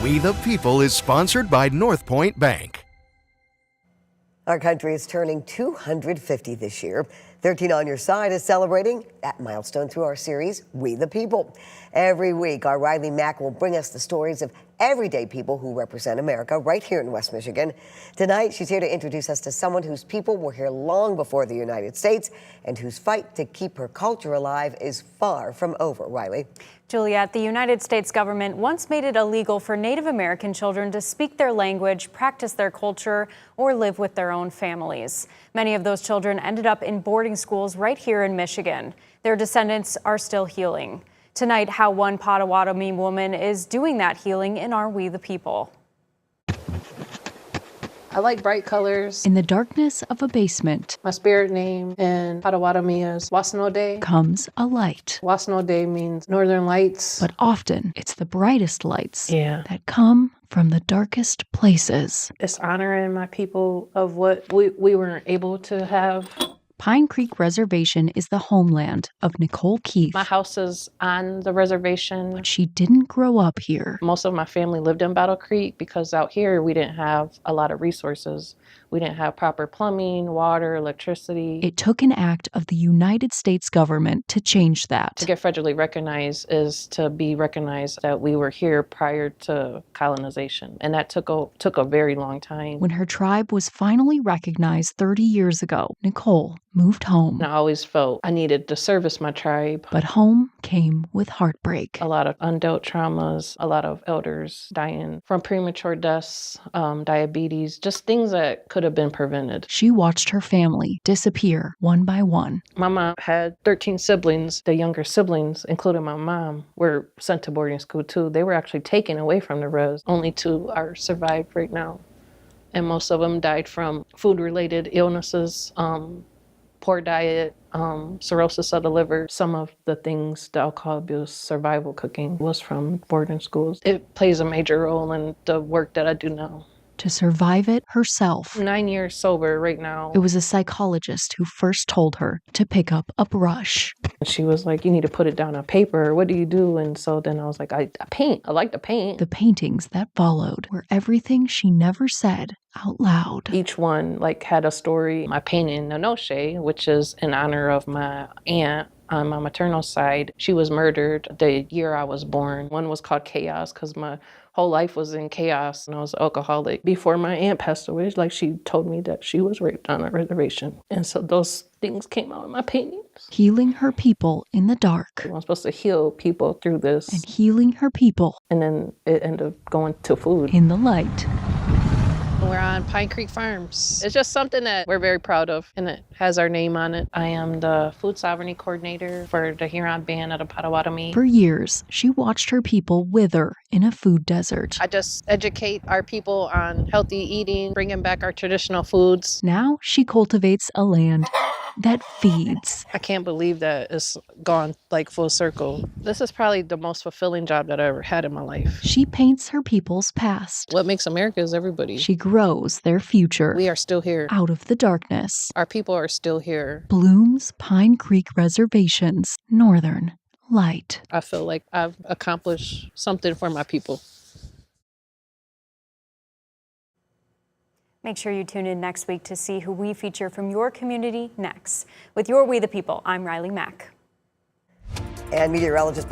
We the People is sponsored by North Point Bank. Our country is turning 250 this year. 13 on Your Side is celebrating that milestone through our series, We the People. Every week, our Riley Mack will bring us the stories of everyday people who represent America right here in West Michigan. Tonight, she's here to introduce us to someone whose people were here long before the United States and whose fight to keep her culture alive is far from over. Riley. Juliet, the United States government once made it illegal for Native American children to speak their language, practice their culture, or live with their own families. Many of those children ended up in boarding schools right here in Michigan. Their descendants are still healing. Tonight, how one Potawatomi woman is doing that healing in our We the People. I like bright colors. In the darkness of a basement, My spirit name in Potawatomi is Wasnode. comes a light. Wasnode means northern lights. But often, it's the brightest lights that that come from the darkest places. it's honoring my people of what we weren't able to have. Pine Creek Reservation is the homeland of Nicole Keefe. My house is on the reservation. But she didn't grow up here. Most of my family lived in Battle Creek because out here we didn't have a lot of resources. We didn't have proper plumbing, water, electricity. It took an act of the United States government to change that. To get federally recognized is to be recognized that we were here prior to colonization. And that took a very long time. When her tribe was finally recognized 30 years ago, Nicole moved home. And I always felt I needed to service my tribe. But home came with heartbreak. A lot of undealt traumas, a lot of elders dying from premature deaths, diabetes, just things that could have been prevented. She watched her family disappear one by one. My mom had 13 siblings. The younger siblings, including my mom, were sent to boarding school too. They were actually taken away from the res. Only 2 are survived right now. And most of them died from food-related illnesses, poor diet, cirrhosis of the liver. Some of the things, the alcohol abuse, survival cooking, was from boarding schools. It plays a major role in the work that I do now. To survive it herself, 9 years sober right now. it was a psychologist who first told her to pick up a brush. She was like, you need to put it down on paper. What do you do? And so then I was like, I paint. I like to paint. The paintings that followed were everything she never said out loud. Each one had a story. My painting Nonoshe, which is in honor of my aunt on my maternal side. She was murdered the year I was born. One was called Chaos because my whole life was in chaos and I was an alcoholic. Before my aunt passed away, she told me that she was raped on a reservation. And so those things came out in my paintings. Healing her people in the dark. I'm supposed to heal people through this. And healing her people. And then it ended up going to food. In the light. We're on Pine Creek Farms. It's just something that we're very proud of, and it has our name on it. I am the food sovereignty coordinator for the Huron Band of the Potawatomi. For years, she watched her people wither in a food desert. I just educate our people on healthy eating, bringing back our traditional foods. Now she cultivates a land that feeds. I can't believe that it's gone full circle. This is probably the most fulfilling job that I ever had in my life. She paints her people's past. What makes America is everybody. She grows their future. We are still here. Out of the darkness. Our people are still here. Blooms Pine Creek Reservation's northern light. I feel like I've accomplished something for my people. Make sure you tune in next week to see who we feature from your community next. With your We the People, I'm Riley Mack. And meteorologist